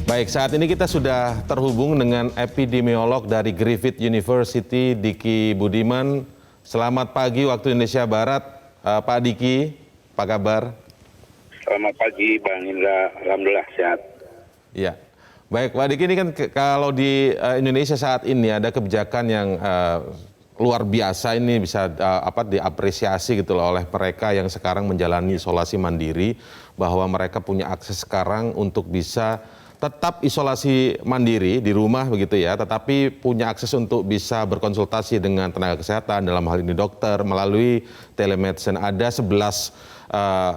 Baik, saat ini kita sudah terhubung dengan epidemiolog dari Griffith University, Diki Budiman. Selamat pagi waktu Indonesia Barat, Pak Diki, apa kabar? Selamat pagi, Bang Indra. Alhamdulillah sehat. Ya, baik Pak Diki, ini kan kalau di Indonesia saat ini ada kebijakan yang luar biasa, ini bisa diapresiasi gitu loh oleh mereka yang sekarang menjalani isolasi mandiri, bahwa mereka punya akses sekarang untuk bisa tetap isolasi mandiri di rumah begitu ya, tetapi punya akses untuk bisa berkonsultasi dengan tenaga kesehatan, dalam hal ini dokter, melalui telemedicine. Ada 11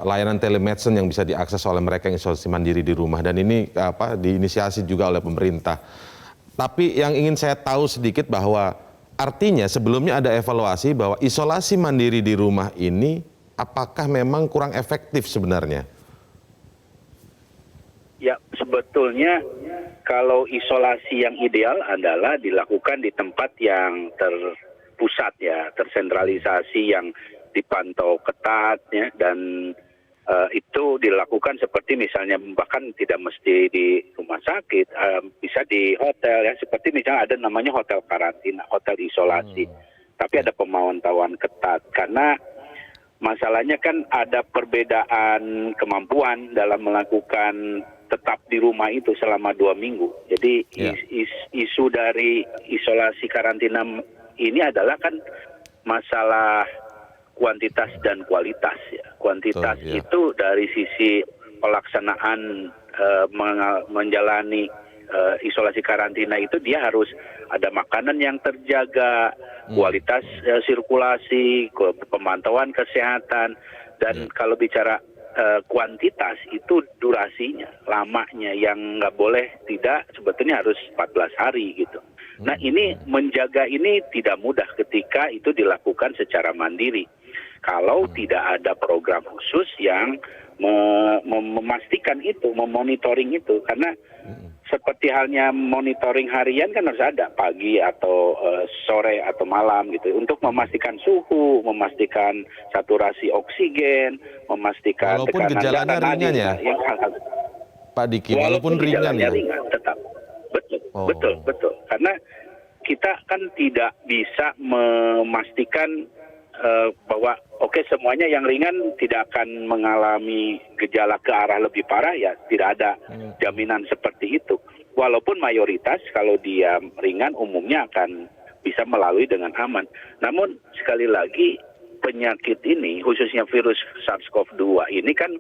layanan telemedicine yang bisa diakses oleh mereka yang isolasi mandiri di rumah, dan ini diinisiasi juga oleh pemerintah. Tapi yang ingin saya tahu sedikit bahwa artinya sebelumnya ada evaluasi bahwa isolasi mandiri di rumah ini apakah memang kurang efektif sebenarnya? Ya, sebetulnya kalau isolasi yang ideal adalah dilakukan di tempat yang terpusat ya, tersentralisasi, yang dipantau ketat ya, dan itu dilakukan seperti misalnya bahkan tidak mesti di rumah sakit, bisa di hotel ya, seperti misalnya ada namanya hotel karantina, hotel isolasi, tapi ada pemantauan ketat karena masalahnya kan ada perbedaan kemampuan dalam melakukan tetap di rumah itu selama 2 minggu. Jadi isu dari isolasi karantina ini adalah kan masalah kuantitas dan kualitas ya. Kuantitas itu dari sisi pelaksanaan menjalani isolasi karantina itu dia harus ada makanan yang terjaga, kualitas sirkulasi, pemantauan kesehatan, dan kalau bicara kuantitas itu durasinya, lamanya yang nggak boleh tidak sebetulnya harus 14 hari gitu. Nah ini menjaga ini tidak mudah ketika itu dilakukan secara mandiri. Kalau tidak ada program khusus yang memastikan itu, memonitoring itu, karena seperti halnya monitoring harian kan harus ada pagi atau sore atau malam gitu untuk memastikan suhu, memastikan saturasi oksigen, memastikan walaupun tekanan gejalanya ringan ya, Pak Diki, walaupun ringan ya, tetap betul karena kita kan tidak bisa memastikan bahwa semuanya yang ringan tidak akan mengalami gejala ke arah lebih parah ya, tidak ada jaminan seperti itu. Walaupun mayoritas kalau dia ringan umumnya akan bisa melalui dengan aman. Namun sekali lagi penyakit ini khususnya virus SARS-CoV-2 ini kan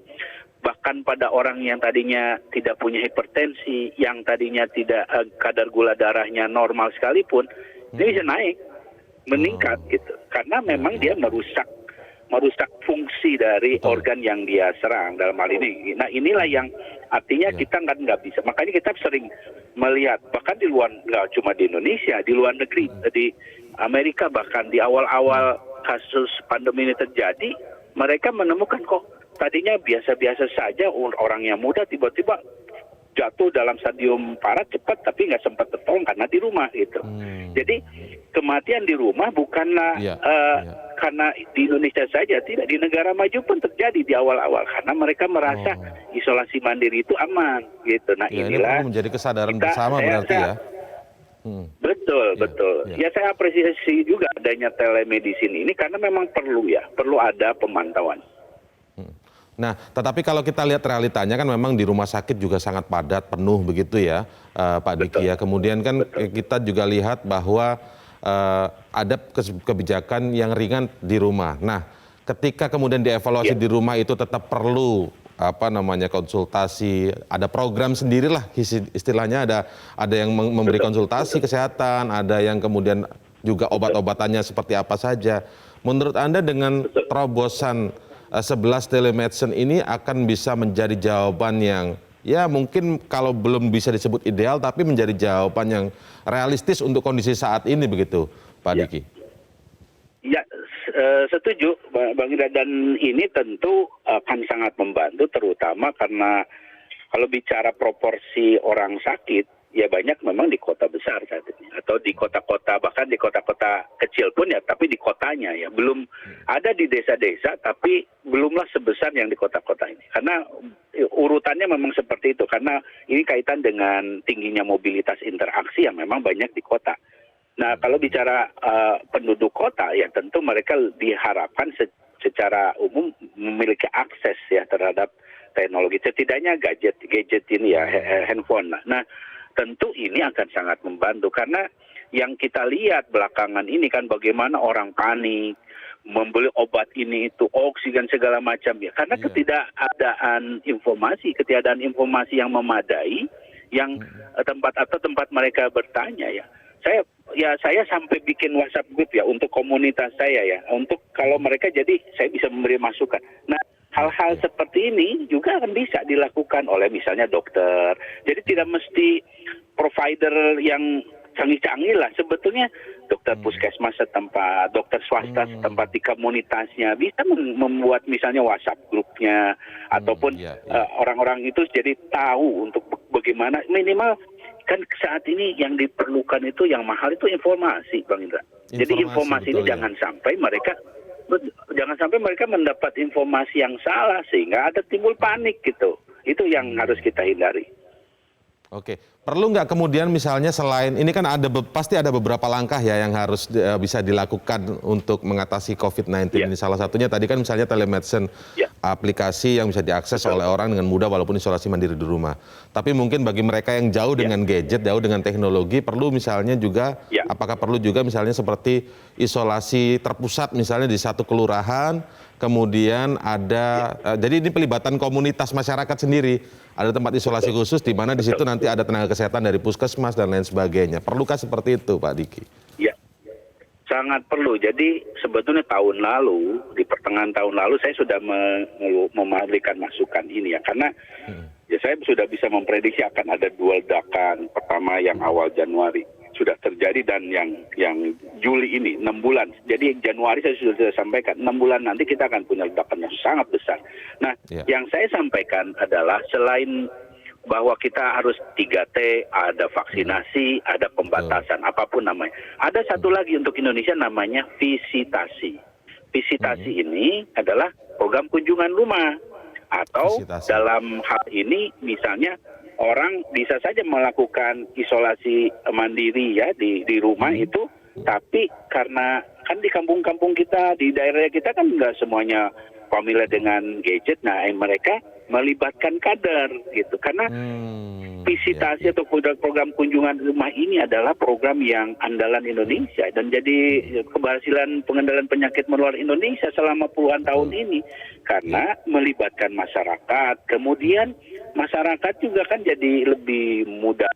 bahkan pada orang yang tadinya tidak punya hipertensi, yang tadinya tidak kadar gula darahnya normal sekalipun, ini bisa naik, meningkat gitu. Karena memang dia merusak fungsi dari organ yang dia serang dalam hal ini. Nah inilah yang artinya kita nggak bisa. Makanya kita sering melihat bahkan di luar, nggak cuma di Indonesia, di luar negeri, di Amerika bahkan di awal-awal kasus pandemi ini terjadi, mereka menemukan kok tadinya biasa-biasa saja orang yang muda tiba-tiba jatuh dalam stadium parah cepat tapi nggak sempat tertolong karena di rumah gitu. Jadi kematian di rumah bukanlah karena di Indonesia saja, tidak, di negara maju pun terjadi di awal-awal karena mereka merasa isolasi mandiri itu aman gitu. Nah inilah ini menjadi kesadaran bersama berarti ya. Betul. Ya saya apresiasi juga adanya telemedicine ini karena memang perlu ada pemantauan. Nah, tetapi kalau kita lihat realitanya kan memang di rumah sakit juga sangat padat, penuh begitu ya, Pak Diki ya. Kemudian kan kita juga lihat bahwa ada kebijakan yang ringan di rumah. Nah, ketika kemudian dievaluasi di rumah itu tetap perlu konsultasi, ada program sendirilah istilahnya, ada yang memberi konsultasi kesehatan, ada yang kemudian juga obat-obatannya seperti apa saja. Menurut Anda dengan terobosan 11 telemedicine ini akan bisa menjadi jawaban yang ya mungkin kalau belum bisa disebut ideal tapi menjadi jawaban yang realistis untuk kondisi saat ini begitu, Pak Diki? Ya, setuju Bang Indra, dan ini tentu akan sangat membantu terutama karena kalau bicara proporsi orang sakit ya banyak memang di kota besar saat ini atau di kota-kota, bahkan di kota-kota kecil pun ya, tapi di kotanya ya belum ada, di desa-desa tapi belumlah sebesar yang di kota-kota ini karena urutannya memang seperti itu karena ini kaitan dengan tingginya mobilitas interaksi yang memang banyak di kota. Nah, kalau bicara penduduk kota ya tentu mereka diharapkan secara umum memiliki akses ya terhadap teknologi, setidaknya gadget ini ya, handphone. Nah, tentu ini akan sangat membantu karena yang kita lihat belakangan ini kan bagaimana orang panik membeli obat ini itu oksigen segala macam ya karena ketiadaan informasi yang memadai yang tempat mereka bertanya ya. Saya sampai bikin WhatsApp group ya untuk komunitas saya ya, untuk kalau mereka jadi saya bisa memberi masukan. Nah, hal-hal seperti ini juga akan bisa dilakukan oleh misalnya dokter. Jadi tidak mesti provider yang canggih-canggih lah. Sebetulnya dokter puskesmas setempat, dokter swasta setempat di komunitasnya bisa membuat misalnya WhatsApp grupnya ataupun orang-orang itu jadi tahu untuk bagaimana minimal kan saat ini yang diperlukan itu yang mahal itu informasi, Bang Indra. Jadi informasi ini jangan sampai mereka mendapat informasi yang salah sehingga ada timbul panik gitu. Itu yang harus kita hindari. Oke, perlu nggak kemudian misalnya selain ini kan pasti ada beberapa langkah ya yang harus bisa dilakukan untuk mengatasi COVID-19 ini. Salah satunya tadi kan misalnya telemedicine, aplikasi yang bisa diakses oleh orang dengan mudah walaupun isolasi mandiri di rumah. Tapi mungkin bagi mereka yang jauh dengan gadget, jauh dengan teknologi, perlu misalnya juga, apakah perlu juga misalnya seperti isolasi terpusat misalnya di satu kelurahan, kemudian ada, jadi ini pelibatan komunitas masyarakat sendiri. Ada tempat isolasi khusus di mana di situ nanti ada tenaga kesehatan dari puskesmas dan lain sebagainya. Perlukah seperti itu, Pak Diki? Ya, sangat perlu. Jadi sebetulnya tahun lalu, di pertengahan tahun lalu saya sudah memberikan masukan ini ya. Karena ya saya sudah bisa memprediksi akan ada 2 ledakan. Pertama yang awal Januari sudah terjadi dan yang Juli ini 6 bulan. Jadi Januari saya sudah sampaikan 6 bulan nanti kita akan punya ledakan yang sangat besar. Nah, yang saya sampaikan adalah selain bahwa kita harus 3T, ada vaksinasi, ada pembatasan, apapun namanya. Ada satu lagi untuk Indonesia namanya visitasi. Visitasi ini adalah program kunjungan rumah. Atau dalam hal ini misalnya orang bisa saja melakukan isolasi mandiri ya di rumah itu, tapi karena kan di kampung-kampung kita, di daerah kita kan nggak semuanya familiar dengan gadget, nah mereka melibatkan kader gitu. Karena visitasi atau program kunjungan rumah ini adalah program yang andalan Indonesia dan jadi keberhasilan pengendalian penyakit menular Indonesia selama puluhan tahun ini karena melibatkan masyarakat. Kemudian masyarakat juga kan jadi lebih mudah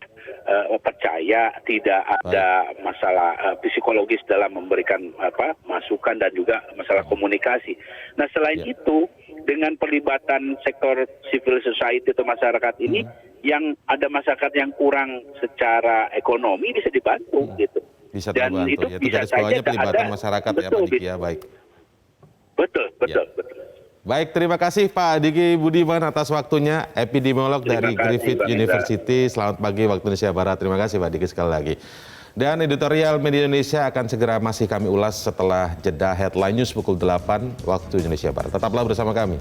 percaya, tidak ada masalah psikologis dalam memberikan masukan dan juga masalah komunikasi. Nah, selain itu dengan pelibatan sektor civil society atau masyarakat ini yang ada masyarakat yang kurang secara ekonomi bisa dibantu gitu. Bisa dan terbantu. itu Ya, bisa saja pelibatan ada, masyarakat betul, ya Pak Diki ya, baik. Betul. Baik, terima kasih Pak Diki Budiman atas waktunya, epidemiolog dari Griffith University. Selamat pagi waktu Indonesia Barat. Terima kasih Pak Diki sekali lagi. Dan editorial Media Indonesia akan segera masih kami ulas setelah jeda headline news pukul 8 waktu Indonesia Barat. Tetaplah bersama kami.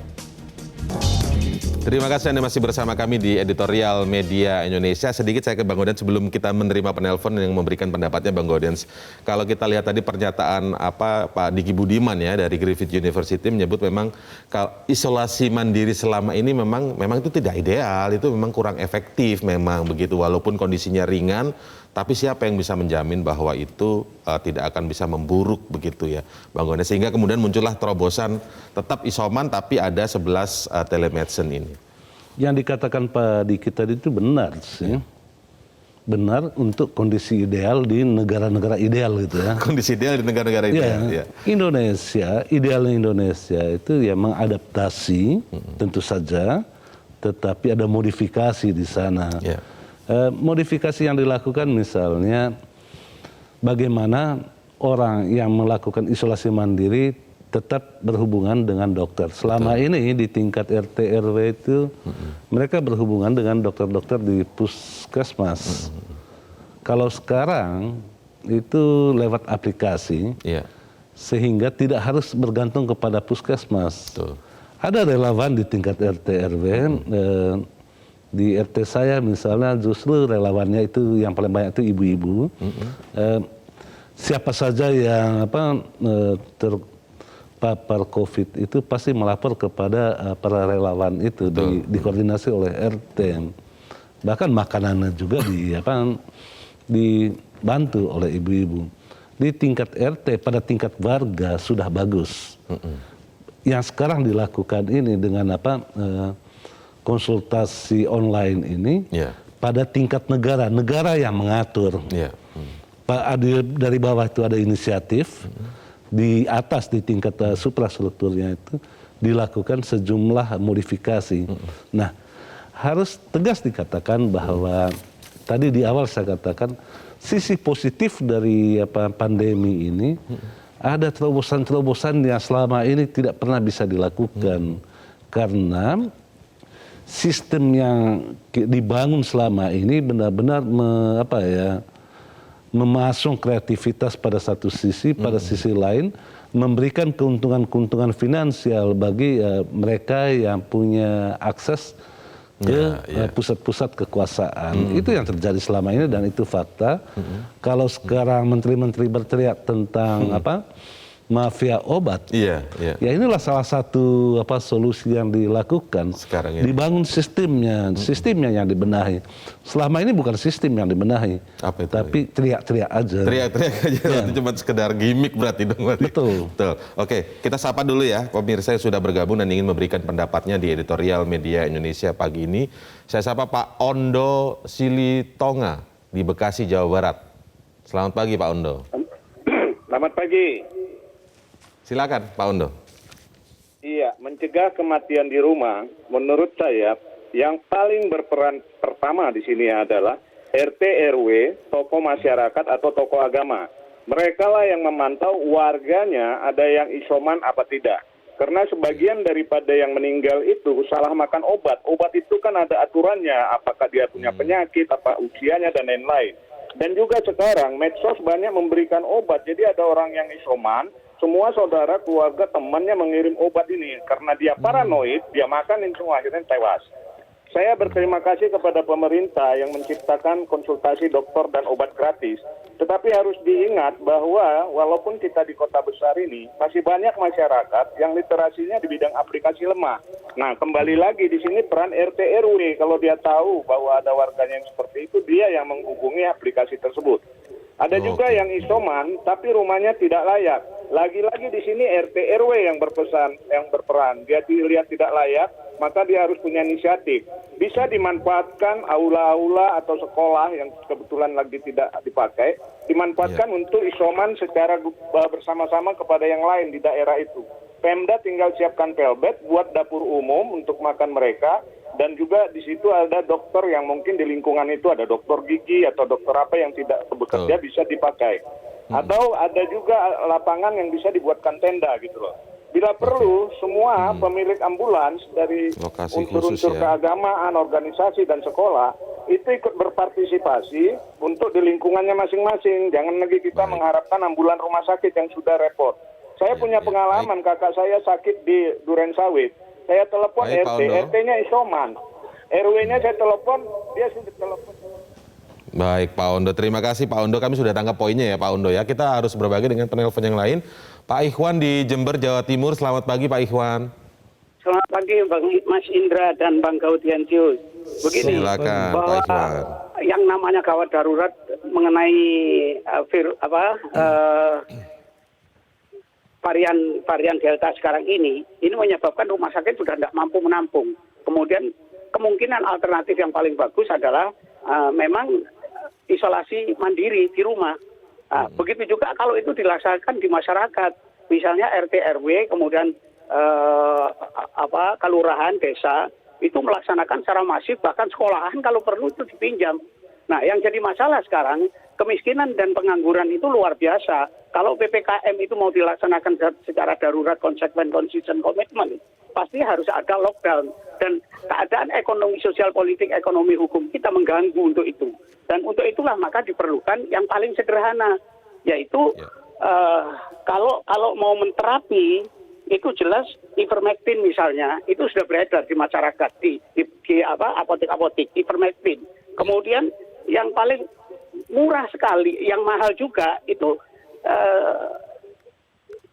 Terima kasih Anda masih bersama kami di editorial Media Indonesia. Sedikit saya ke Bang Gaudens sebelum kita menerima penelpon yang memberikan pendapatnya Bang Gaudens. Kalau kita lihat tadi pernyataan Pak Diki Budiman ya dari Griffith University menyebut memang isolasi mandiri selama ini memang itu tidak ideal, itu memang kurang efektif memang begitu walaupun kondisinya ringan, tapi siapa yang bisa menjamin bahwa itu tidak akan bisa memburuk begitu ya Bang Gaudens, sehingga kemudian muncullah terobosan tetap isoman tapi ada 11 telemedicine ini. Yang dikatakan Pak Diki tadi itu benar sih. Benar untuk kondisi ideal di negara-negara ideal gitu ya. Kondisi ideal di negara-negara ideal. Ya. Indonesia, idealnya Indonesia itu ya mengadaptasi tentu saja, tetapi ada modifikasi di sana. Ya. Modifikasi yang dilakukan misalnya bagaimana orang yang melakukan isolasi mandiri tetap berhubungan dengan dokter. Selama ini di tingkat RT RW itu mereka berhubungan dengan dokter-dokter di puskesmas. Kalau sekarang itu lewat aplikasi, sehingga tidak harus bergantung kepada puskesmas. Ada relawan di tingkat RT RW. Di RT saya misalnya justru relawannya itu yang paling banyak itu ibu-ibu. Siapa saja yang terpapar COVID itu pasti melapor kepada para relawan itu, dikoordinasi oleh RT. Bahkan makanannya juga dibantu oleh ibu-ibu. Di tingkat RT pada tingkat warga sudah bagus. Yang sekarang dilakukan ini dengan konsultasi online ini pada tingkat negara yang mengatur. Dari bawah itu ada inisiatif, di atas di tingkat suprastrukturnya itu dilakukan sejumlah modifikasi. Nah, harus tegas dikatakan bahwa tadi di awal saya katakan sisi positif dari pandemi ini ada terobosan-terobosan yang selama ini tidak pernah bisa dilakukan karena sistem yang dibangun selama ini benar-benar memasung kreativitas pada satu sisi, pada sisi lain memberikan keuntungan-keuntungan finansial bagi mereka yang punya akses ke pusat-pusat kekuasaan. Itu yang terjadi selama ini dan itu fakta. Kalau sekarang menteri-menteri berteriak tentang mafia obat, ya inilah salah satu solusi yang dilakukan. Sekarang ini dibangun sistemnya yang dibenahi. Selama ini bukan sistem yang dibenahi, tapi teriak-teriak aja. Teriak-teriak aja, itu cuma sekedar gimmick berarti dong. Betul. Oke, kita sapa dulu ya pemirsa yang sudah bergabung dan ingin memberikan pendapatnya di editorial Media Indonesia pagi ini. Saya sapa Pak Ondo Silitonga di Bekasi, Jawa Barat. Selamat pagi Pak Ondo. Selamat pagi. Silakan Pak Ondo. Iya, mencegah kematian di rumah menurut saya yang paling berperan pertama di sini adalah RT RW, tokoh masyarakat atau tokoh agama. Mereka lah yang memantau warganya ada yang isoman apa tidak. Karena sebagian daripada yang meninggal itu salah makan obat. Obat itu kan ada aturannya, apakah dia punya penyakit, apa usianya dan lain-lain. Dan juga sekarang medsos banyak memberikan obat. Jadi ada orang yang isoman, semua saudara, keluarga, temannya mengirim obat ini. Karena dia paranoid, dia makanin semua, akhirnya tewas. Saya berterima kasih kepada pemerintah yang menciptakan konsultasi dokter dan obat gratis. Tetapi harus diingat bahwa walaupun kita di kota besar ini, masih banyak masyarakat yang literasinya di bidang aplikasi lemah. Nah, kembali lagi di sini peran RT RW. Kalau dia tahu bahwa ada warganya yang seperti itu, dia yang menghubungi aplikasi tersebut. Ada juga yang isoman, tapi rumahnya tidak layak. Lagi-lagi di sini RT RW yang berperan. Dia dilihat tidak layak, maka dia harus punya inisiatif. Bisa dimanfaatkan aula-aula atau sekolah yang kebetulan lagi tidak dipakai, dimanfaatkan untuk isoman secara bersama-sama kepada yang lain di daerah itu. Pemda tinggal siapkan pelbet buat dapur umum untuk makan mereka. Dan juga di situ ada dokter yang mungkin di lingkungan itu ada dokter gigi atau dokter apa yang tidak bekerja bisa dipakai. Atau ada juga lapangan yang bisa dibuatkan tenda gitu loh. Bila perlu semua pemilik ambulans dari unsur-unsur keagamaan, organisasi dan sekolah itu ikut berpartisipasi untuk di lingkungannya masing-masing. Jangan lagi kita mengharapkan ambulan rumah sakit yang sudah repot. Saya punya pengalaman, kakak saya sakit di Duren Sawit. Saya telepon RT, RT-nya isoman. RW-nya saya telepon, dia sudah telepon. Baik Pak Ondo, terima kasih Pak Ondo. Kami sudah tangkap poinnya ya Pak Ondo ya. Kita harus berbagi dengan penelpon yang lain. Pak Ikhwan di Jember, Jawa Timur. Selamat pagi Pak Ikhwan. Selamat pagi Bang Mas Indra dan Bang Gaudiantius. Begini, silakan bahwa Pak Ikhwan. Yang namanya gawat darurat mengenai varian Delta sekarang ini menyebabkan rumah sakit sudah tidak mampu menampung. Kemudian kemungkinan alternatif yang paling bagus adalah memang isolasi mandiri di rumah. Begitu juga kalau itu dilaksanakan di masyarakat, misalnya RT RW, kemudian kelurahan, desa itu melaksanakan secara masif, bahkan sekolahan kalau perlu itu dipinjam. Nah, yang jadi masalah sekarang, kemiskinan dan pengangguran itu luar biasa. Kalau PPKM itu mau dilaksanakan secara darurat, konsekuen, konsisten, komitmen, pasti harus ada lockdown. Dan keadaan ekonomi, sosial, politik, ekonomi, hukum kita mengganggu untuk itu. Dan untuk itulah maka diperlukan yang paling sederhana, yaitu kalau mau menterapi itu jelas ivermectin misalnya itu sudah beredar di masyarakat di apotek-apotek ivermectin. Kemudian yang paling murah sekali, yang mahal juga itu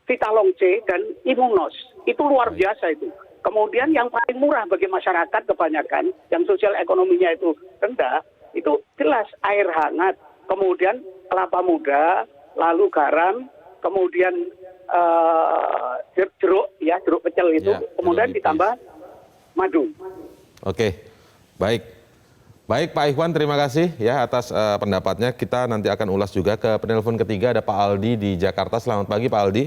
Vitalong C dan Imunos. Itu luar biasa itu. Kemudian yang paling murah bagi masyarakat kebanyakan yang sosial ekonominya itu rendah, itu jelas air hangat, kemudian kelapa muda, lalu garam, kemudian jeruk pecel itu, kemudian ditambah madu. Oke, baik. Baik Pak Ikhwan, terima kasih ya atas pendapatnya. Kita nanti akan ulas juga ke penelpon ketiga, ada Pak Aldi di Jakarta. Selamat pagi Pak Aldi.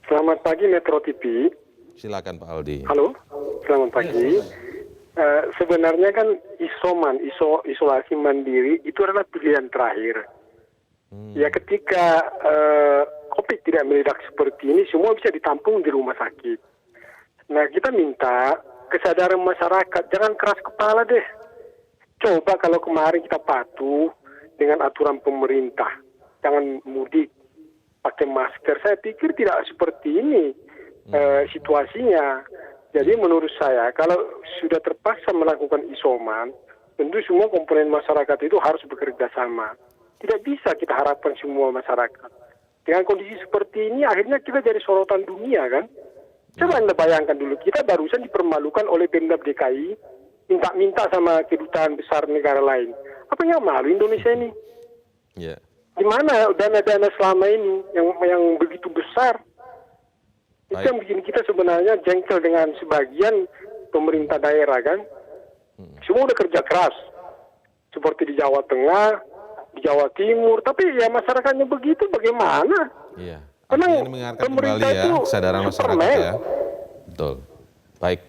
Selamat pagi Metro TV. Silakan Pak Aldi. Halo, selamat pagi. Sebenarnya kan isolasi mandiri itu adalah pilihan terakhir. Ya ketika COVID tidak meledak seperti ini, semua bisa ditampung di rumah sakit. Nah kita minta kesadaran masyarakat, jangan keras kepala deh. Coba kalau kemarin kita patuh dengan aturan pemerintah, jangan mudik, pakai masker, saya pikir tidak seperti ini situasinya. Jadi menurut saya kalau sudah terpaksa melakukan isoman, tentu semua komponen masyarakat itu harus bekerja sama. Tidak bisa kita harapkan semua masyarakat. Dengan kondisi seperti ini akhirnya kita jadi sorotan dunia kan. Coba Anda bayangkan dulu, kita barusan dipermalukan oleh Pemda DKI, minta sama kedutaan besar negara lain. Apa yang malu Indonesia ini? Yeah. Di mana dana-dana selama ini yang begitu besar? Itu yang bikin kita sebenarnya jengkel dengan sebagian pemerintah daerah kan. Semua udah kerja keras. Seperti di Jawa Tengah, di Jawa Timur. Tapi ya masyarakatnya begitu bagaimana? Iya. Memang Ini mengingatkan pemerintah kembali ya itu kesadaran masyarakat Superman. ya. Betul. Baik.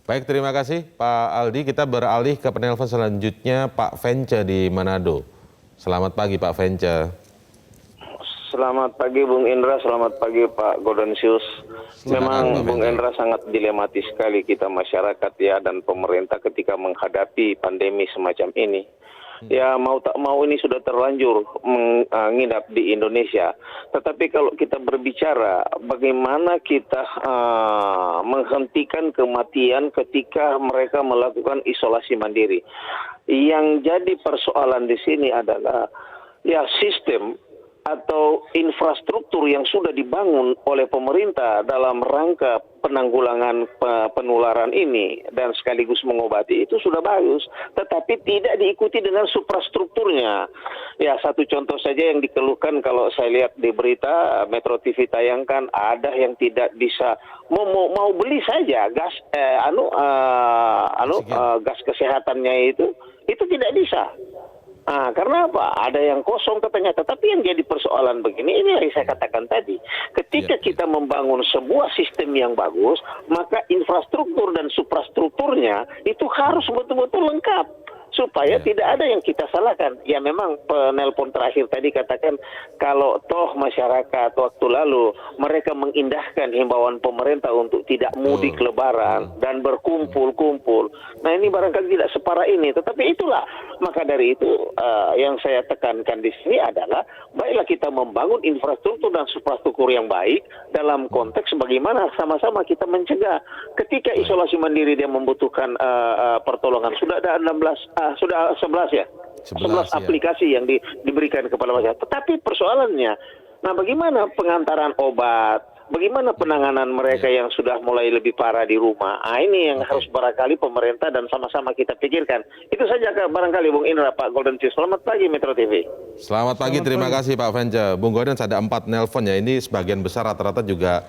Baik, terima kasih Pak Aldi. Kita beralih ke penelpon selanjutnya Pak Vence di Manado. Selamat pagi Pak Vence. Selamat pagi Bung Indra, selamat pagi Pak Gaudentius. Memang Bung Indra sangat dilematis sekali kita masyarakat ya dan pemerintah ketika menghadapi pandemi semacam ini. Ya mau tak mau ini sudah terlanjur menginap di Indonesia. Tetapi kalau kita berbicara bagaimana kita menghentikan kematian ketika mereka melakukan isolasi mandiri. Yang jadi persoalan di sini adalah ya sistem atau infrastruktur yang sudah dibangun oleh pemerintah dalam rangka penanggulangan penularan ini dan sekaligus mengobati itu sudah bagus, tetapi tidak diikuti dengan suprastrukturnya. Ya satu contoh saja yang dikeluhkan kalau saya lihat di berita Metro TV tayangkan, ada yang tidak bisa mau beli saja gas gas kesehatannya itu tidak bisa. Karena apa? Ada yang kosong katanya. Tetapi yang jadi persoalan begini, ini yang saya katakan tadi. Ketika kita membangun sebuah sistem yang bagus, maka infrastruktur dan suprastrukturnya itu harus betul-betul lengkap. Supaya tidak ada yang kita salahkan. Ya memang penelpon terakhir tadi katakan kalau toh masyarakat waktu lalu mereka mengindahkan himbauan pemerintah untuk tidak mudik lebaran dan berkumpul-kumpul. Nah ini barangkali tidak separah ini. Tetapi itulah, maka dari itu yang saya tekankan di sini adalah baiklah kita membangun infrastruktur dan suprastruktur yang baik dalam konteks bagaimana sama-sama kita mencegah. Ketika isolasi mandiri dia membutuhkan pertolongan, sudah ada 11 ya? 11 aplikasi yang diberikan kepada masyarakat. Tetapi persoalannya, nah bagaimana pengantaran obat, bagaimana penanganan mereka yang sudah mulai lebih parah di rumah? Ini yang harus barangkali pemerintah dan sama-sama kita pikirkan. Itu saja barangkali Bung Indra, Pak Gaudentius. Selamat pagi Metro TV. Selamat pagi, terima kasih Pak Vence. Bung Gaudentius ada 4 nelpon ya, ini sebagian besar rata-rata juga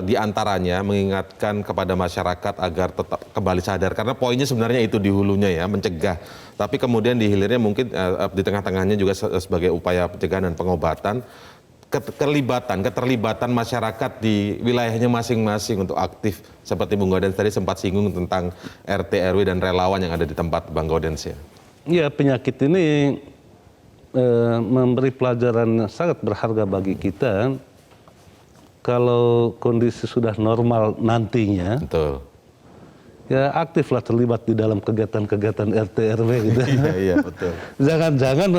di antaranya mengingatkan kepada masyarakat agar tetap kembali sadar. Karena poinnya sebenarnya itu di hulunya ya, mencegah. Tapi kemudian di hilirnya mungkin di tengah-tengahnya juga sebagai upaya pencegahan dan pengobatan. Keterlibatan masyarakat di wilayahnya masing-masing untuk aktif seperti Bung Gaudentius tadi sempat singgung tentang RT, RW dan relawan yang ada di tempat Bang Gaudentius ya. Iya, penyakit ini memberi pelajaran sangat berharga bagi kita. Kalau kondisi sudah normal nantinya, betul. Ya aktiflah terlibat di dalam kegiatan-kegiatan RT, RW gitu. Iya, betul. Jangan-jangan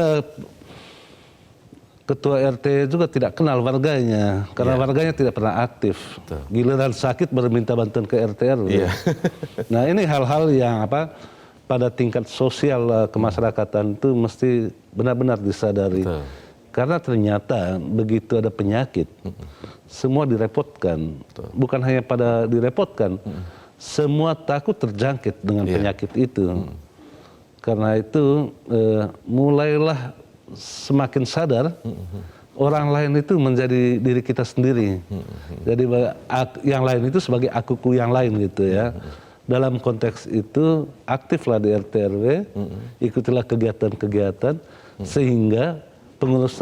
ketua RT juga tidak kenal warganya, karena warganya tidak pernah aktif. Giliran sakit baru minta bantuan ke RT RW. Nah ini hal-hal yang pada tingkat sosial kemasyarakatan itu mesti benar-benar disadari. Karena ternyata begitu ada penyakit, semua direpotkan. Bukan hanya pada direpotkan, semua takut terjangkit dengan penyakit itu. Karena itu mulailah semakin sadar orang lain itu menjadi diri kita sendiri. Jadi yang lain itu sebagai akuku yang lain gitu ya. Dalam konteks itu aktiflah di RT RW, ikutilah kegiatan-kegiatan sehingga pengurus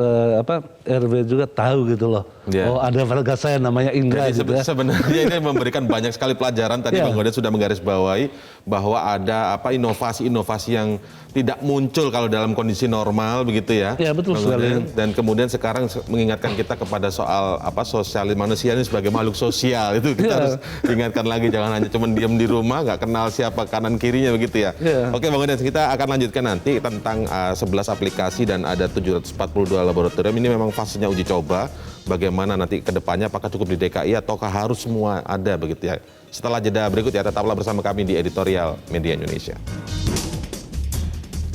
RW juga tahu gitu loh. Oh ada warga saya namanya Indra. Jadi gitu ya. sebenarnya ini memberikan banyak sekali pelajaran. Tadi Bang Godet sudah menggarisbawahi bahwa ada inovasi-inovasi yang tidak muncul kalau dalam kondisi normal begitu ya. Ya betul sekali. Dan kemudian sekarang mengingatkan kita kepada soal sosial manusia ini sebagai makhluk sosial itu kita harus ingatkan lagi, jangan hanya cuma diam di rumah nggak kenal siapa kanan kirinya begitu ya. Oke Bang Godet, kita akan lanjutkan nanti tentang 11 aplikasi dan ada 742 laboratorium. Ini memang fasenya uji coba. Bagaimana nanti ke depannya, apakah cukup di DKI ataukah harus semua ada begitu ya. Setelah jeda berikut ya, tetaplah bersama kami di Editorial Media Indonesia.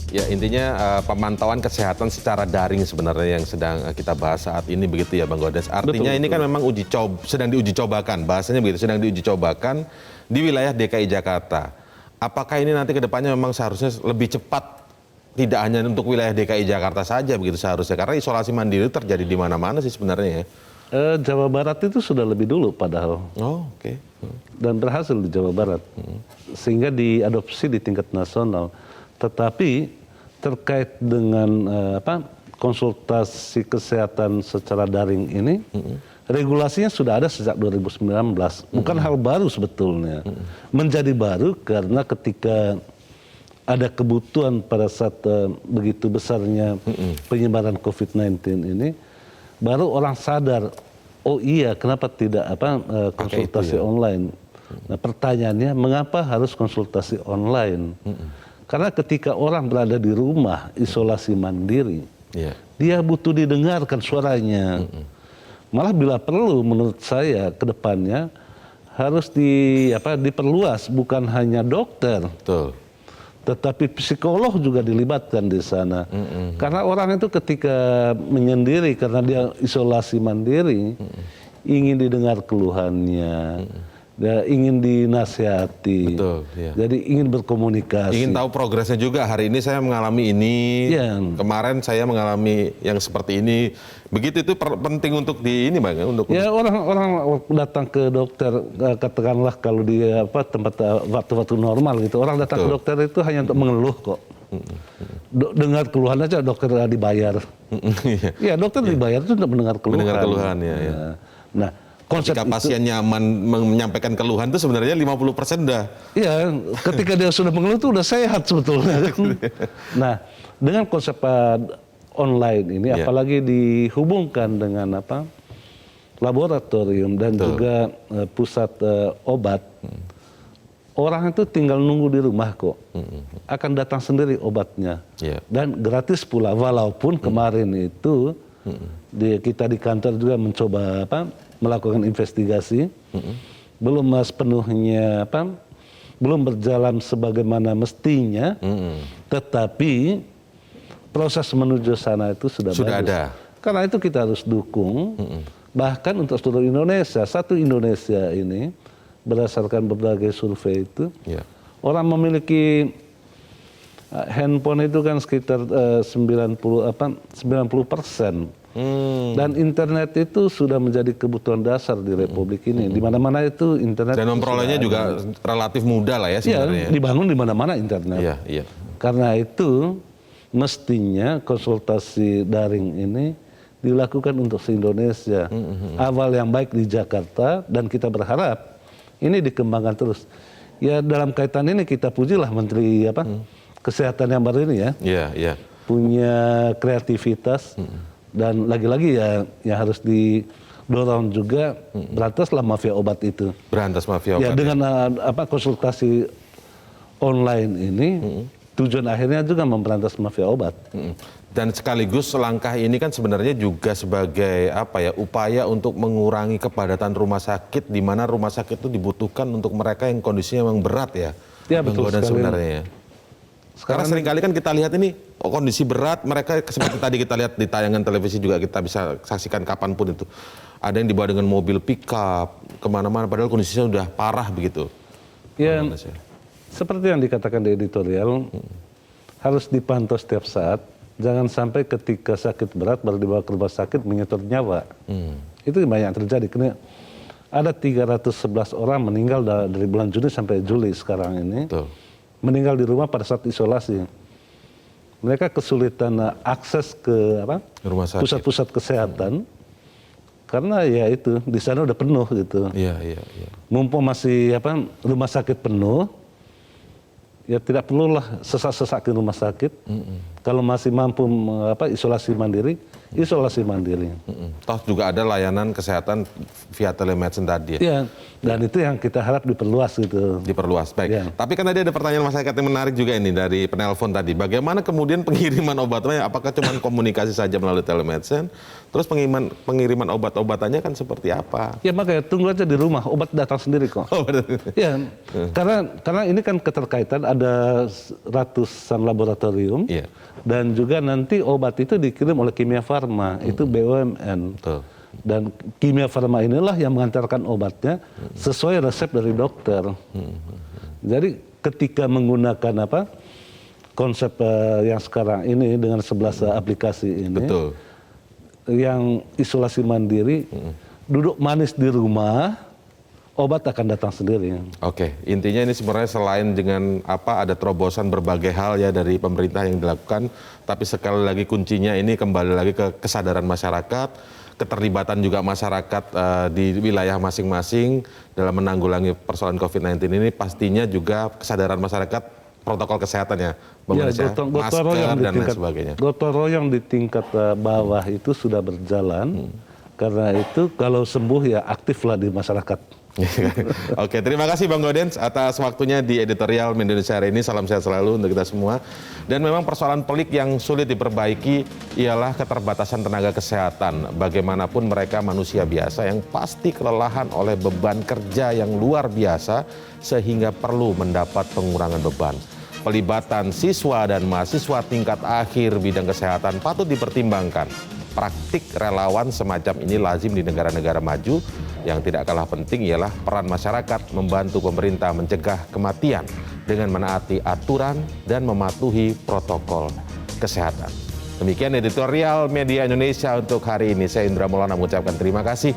Ya intinya pemantauan kesehatan secara daring sebenarnya yang sedang kita bahas saat ini begitu ya Bang Godes. Artinya ini kan memang sedang diuji cobakan, bahasanya begitu, sedang diuji cobakan di wilayah DKI Jakarta. Apakah ini nanti ke depannya memang seharusnya lebih cepat? Tidak hanya untuk wilayah DKI Jakarta saja begitu seharusnya, karena isolasi mandiri terjadi di mana-mana sih sebenarnya ya. Jawa Barat itu sudah lebih dulu padahal. Oke. Dan berhasil di Jawa Barat. Sehingga diadopsi di tingkat nasional. Tetapi terkait dengan konsultasi kesehatan secara daring ini, regulasinya sudah ada sejak 2019. Bukan hal baru sebetulnya. Menjadi baru karena ketika ada kebutuhan pada saat begitu besarnya penyebaran COVID-19 ini, baru orang sadar, oh iya kenapa tidak konsultasi online. Nah pertanyaannya, mengapa harus konsultasi online? Karena ketika orang berada di rumah isolasi mandiri, dia butuh didengarkan suaranya. Malah bila perlu menurut saya ke depannya harus diperluas, bukan hanya dokter. Betul. Tetapi psikolog juga dilibatkan di sana. Karena orang itu ketika menyendiri karena dia isolasi mandiri, ingin didengar keluhannya, dia ingin dinasihati. Betul, iya. Jadi ingin berkomunikasi. Ingin tahu progresnya juga. Hari ini saya mengalami ini, kemarin saya mengalami yang seperti ini. Begitu itu penting untuk Bang, untuk orang datang ke dokter, katakanlah kalau di tempat waktu-waktu normal gitu, orang datang ke dokter itu hanya untuk mengeluh kok. Dengar keluhan aja dokter dibayar. Ya dokter dibayar itu untuk mendengar keluhan. Mendengar keluhan ya. Nah, ketika pasien nyaman menyampaikan keluhan itu sebenarnya 50% dah. Iya, ketika dia sudah mengeluh itu udah sehat sebetulnya. Nah, dengan konsep online ini, apalagi dihubungkan dengan laboratorium dan juga pusat obat, orang itu tinggal nunggu di rumah kok, akan datang sendiri obatnya, dan gratis pula. Walaupun kemarin itu kita di kantor juga mencoba melakukan investigasi, belum sepenuhnya belum berjalan sebagaimana mestinya, tetapi proses menuju sana itu sudah bagus. Ada. Karena itu kita harus dukung, bahkan untuk seluruh Indonesia, satu Indonesia ini berdasarkan berbagai survei itu, orang memiliki handphone itu kan sekitar 90%. Dan internet itu sudah menjadi kebutuhan dasar di Republik ini. Di mana-mana itu internet. Dan memperolehnya juga relatif mudah lah ya sebenarnya. Iya, dibangun di mana-mana internet. Iya. Karena itu mestinya konsultasi daring ini dilakukan untuk se-Indonesia. Awal yang baik di Jakarta dan kita berharap ini dikembangkan terus. Ya dalam kaitan ini kita pujilah Menteri Kesehatan yang baru ini ya. Iya. Punya kreativitas. Dan lagi-lagi ya harus didorong juga berantaslah mafia obat itu. Berantas mafia obat. Ya dengan konsultasi online ini tujuan akhirnya juga memberantas mafia obat. Dan sekaligus langkah ini kan sebenarnya juga sebagai upaya untuk mengurangi kepadatan rumah sakit, di mana rumah sakit itu dibutuhkan untuk mereka yang kondisinya memang berat ya. Ya, betul Bang Godan, sekali. sebenarnya ya. Karena seringkali kan kita lihat ini kondisi berat, mereka seperti tadi kita lihat di tayangan televisi juga kita bisa saksikan kapanpun itu. Ada yang dibawa dengan mobil pickup kemana-mana, padahal kondisinya sudah parah begitu. Ya, seperti yang dikatakan di editorial, harus dipantau setiap saat. Jangan sampai ketika sakit berat baru dibawa ke rumah sakit menyetor nyawa. Itu banyak terjadi. Karena ada 311 orang meninggal dari bulan Juni sampai Juli sekarang ini. Betul. Meninggal di rumah pada saat isolasi. Mereka kesulitan akses ke Rumah sakit. pusat-pusat kesehatan. Karena ya itu di sana udah penuh gitu. Iya. Mumpung masih rumah sakit penuh, ya tidak perlulah sesak-sesak ke rumah sakit. Kalau masih mampu isolasi mandiri, isolasi mandiri. Toh juga ada layanan kesehatan via telemedicine tadi ya. Ya, dan itu yang kita harap diperluas gitu. Diperluas, baik. Ya. Tapi kan tadi ada pertanyaan masyarakat yang menarik juga ini dari penelpon tadi. Bagaimana kemudian pengiriman obatnya? Apakah cuma komunikasi saja melalui telemedicine? Terus pengiriman obat-obatannya kan seperti apa? Ya makanya tunggu aja di rumah, obat datang sendiri kok. Ya, karena ini kan keterkaitan ada ratusan laboratorium. Iya. Dan juga nanti obat itu dikirim oleh Kimia Farma, itu BUMN. Betul. Dan Kimia Farma inilah yang mengantarkan obatnya sesuai resep dari dokter. Jadi ketika menggunakan konsep yang sekarang ini dengan 11 aplikasi ini, Betul. yang isolasi mandiri, duduk manis di rumah, obat akan datang sendiri. Oke, intinya ini sebenarnya selain dengan ada terobosan berbagai hal ya dari pemerintah yang dilakukan, tapi sekali lagi kuncinya ini kembali lagi ke kesadaran masyarakat, keterlibatan juga masyarakat di wilayah masing-masing dalam menanggulangi persoalan COVID-19 ini, pastinya juga kesadaran masyarakat protokol kesehatannya, masker dan lain sebagainya. Gotong royong di tingkat bawah itu sudah berjalan, karena itu kalau sembuh ya aktiflah di masyarakat. Oke, terima kasih Bang Gaudens atas waktunya di editorial Indonesia hari ini. Salam sehat selalu untuk kita semua. Dan memang persoalan pelik yang sulit diperbaiki ialah keterbatasan tenaga kesehatan. Bagaimanapun mereka manusia biasa yang pasti kelelahan oleh beban kerja yang luar biasa sehingga perlu mendapat pengurangan beban. Pelibatan siswa dan mahasiswa tingkat akhir bidang kesehatan patut dipertimbangkan. Praktik relawan semacam ini lazim di negara-negara maju. Yang tidak kalah penting ialah peran masyarakat membantu pemerintah mencegah kematian dengan menaati aturan dan mematuhi protokol kesehatan. Demikian editorial Media Indonesia untuk hari ini. Saya Indra Maulana mengucapkan terima kasih.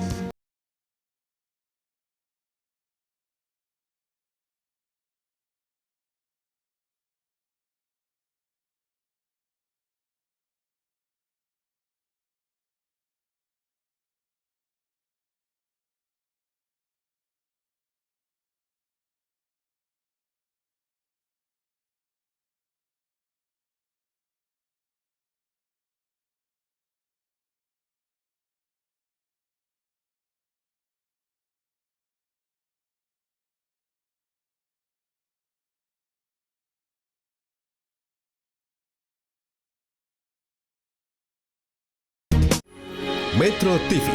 Metro TV,